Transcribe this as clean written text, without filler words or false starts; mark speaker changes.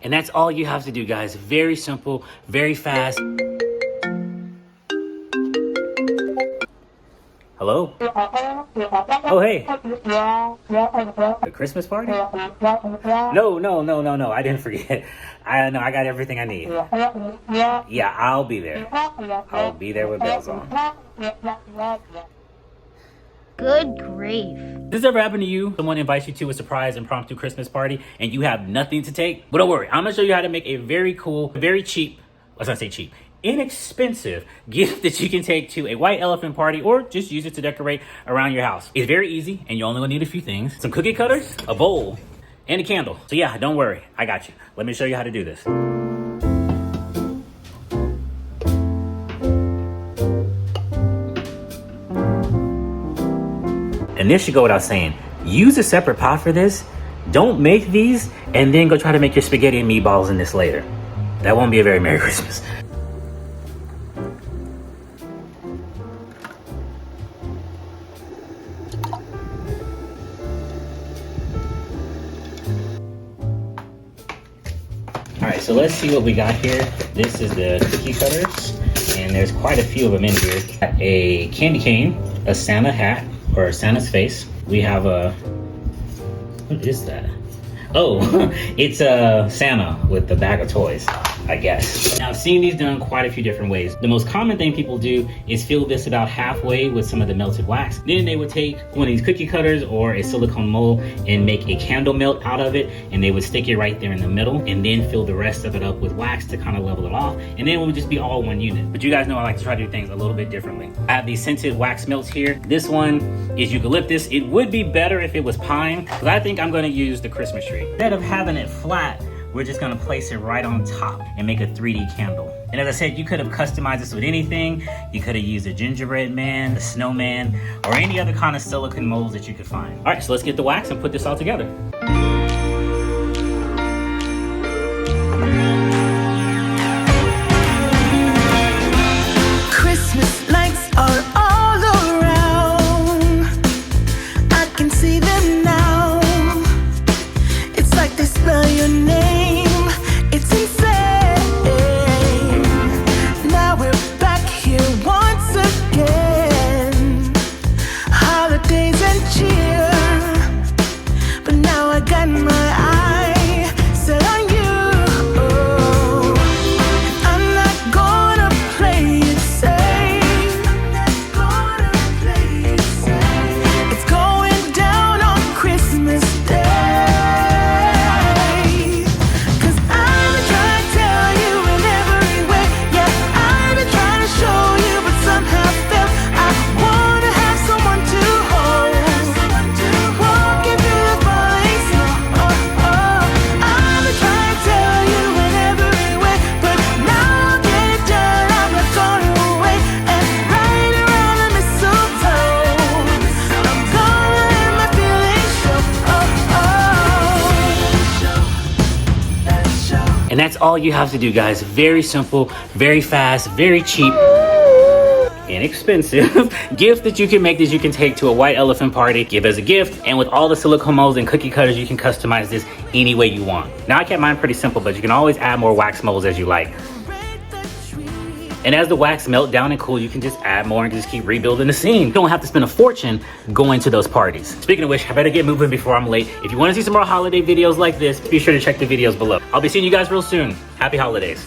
Speaker 1: And that's all you have to do, guys. Very simple, very fast. Hello? Oh, hey. The Christmas party? No. I didn't forget. I got everything I need. Yeah, I'll be there. I'll be there with bells on.
Speaker 2: Good grief.
Speaker 1: Does this ever happen to you? Someone invites you to a surprise impromptu Christmas party and you have nothing to take? But don't worry, I'm gonna show you how to make a very cool, very cheap, let's not say cheap, inexpensive gift that you can take to a white elephant party or just use it to decorate around your house. It's very easy and you're only gonna need a few things. Some cookie cutters, a bowl, and a candle. So yeah, don't worry, I got you. Let me show you how to do this. And this should go without saying, use a separate pot for this. Don't make these and then go try to make your spaghetti and meatballs in this later. That won't be a very Merry Christmas. All right, so let's see what we got here. This is the cookie cutters, and there's quite a few of them in here. A candy cane, a Santa hat, or Santa's face. We have a, what is that? Oh, it's a Santa with the bag of toys, I guess. Now I've seen these done quite a few different ways. The most common thing people do is fill this about halfway with some of the melted wax. Then they would take one of these cookie cutters or a silicone mold and make a candle melt out of it, and they would stick it right there in the middle and then fill the rest of it up with wax to kind of level it off, and then it would just be all one unit. But you guys know I like to try to do things a little bit differently. I have these scented wax melts here. This one is eucalyptus. It would be better if it was pine, but I think I'm gonna use the Christmas tree. Instead of having it flat, we're just gonna place it right on top and make a 3D candle. And as I said, you could have customized this with anything. You could have used a gingerbread man, a snowman, or any other kind of silicone molds that you could find. All right, so let's get the wax and put this all together.
Speaker 3: Christmas lights are all around. I can see them now. It's like they spell your name. It's insane. Now we're back here once again. Holidays and cheer. But now I got my eye set on you. I'm not gonna play it safe. I'm not gonna play it safe. It's going down on Christmas Day. 'Cause I've been trying to tell you in every way. Yeah, I've been trying to show you, but somehow failed. I wanna have someone to hold. Walking through the falling snow. I've been trying to tell you in every way, but now I'll get it done. I'm not gonna wait. And right around the mistletoe, I'm gonna let my feelings show.
Speaker 1: And that's all you have to do, guys. Very simple, very fast, very cheap, inexpensive gift that you can make, that you can take to a white elephant party, give as a gift. And with all the silicone molds and cookie cutters, you can customize this any way you want. Now I kept mine pretty simple, but you can always add more wax molds as you like. And as the wax melt down and cool, you can just add more and just keep rebuilding the scene. You don't have to spend a fortune going to those parties. Speaking of which, I better get moving before I'm late. If you want to see some more holiday videos like this, be sure to check the videos below. I'll be seeing you guys real soon. Happy holidays.